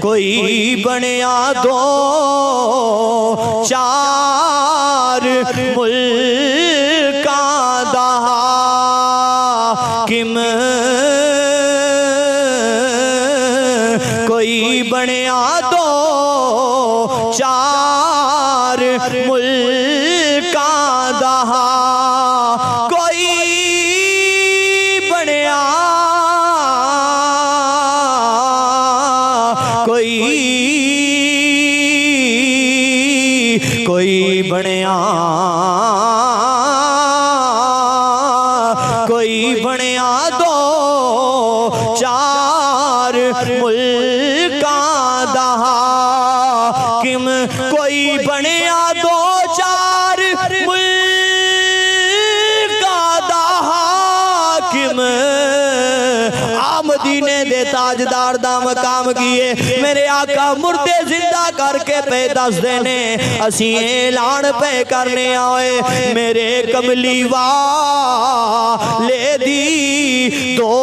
कोई बनया दो चार मुल्कां दा हाकिम, कोई बनया दो चार मुल्कां दा कोई बनया कोई बनया दो चार मुल्कां दा हाकिम, कोई बनया दो चार मुल्कां दा हाकिम। मदीने दे ताजदार दा मकाम किए मेरे आका मुर्दे जिंदा करके पे दसदे ने, असी ऐलान पे करने आए मेरे कमली वाले दी दो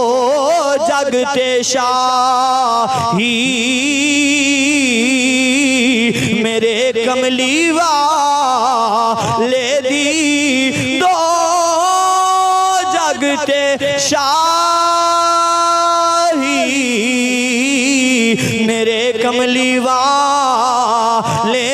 जग ते शाही, मेरे कमली वाले दी दो जग ते शाही, मेरे कमली वाले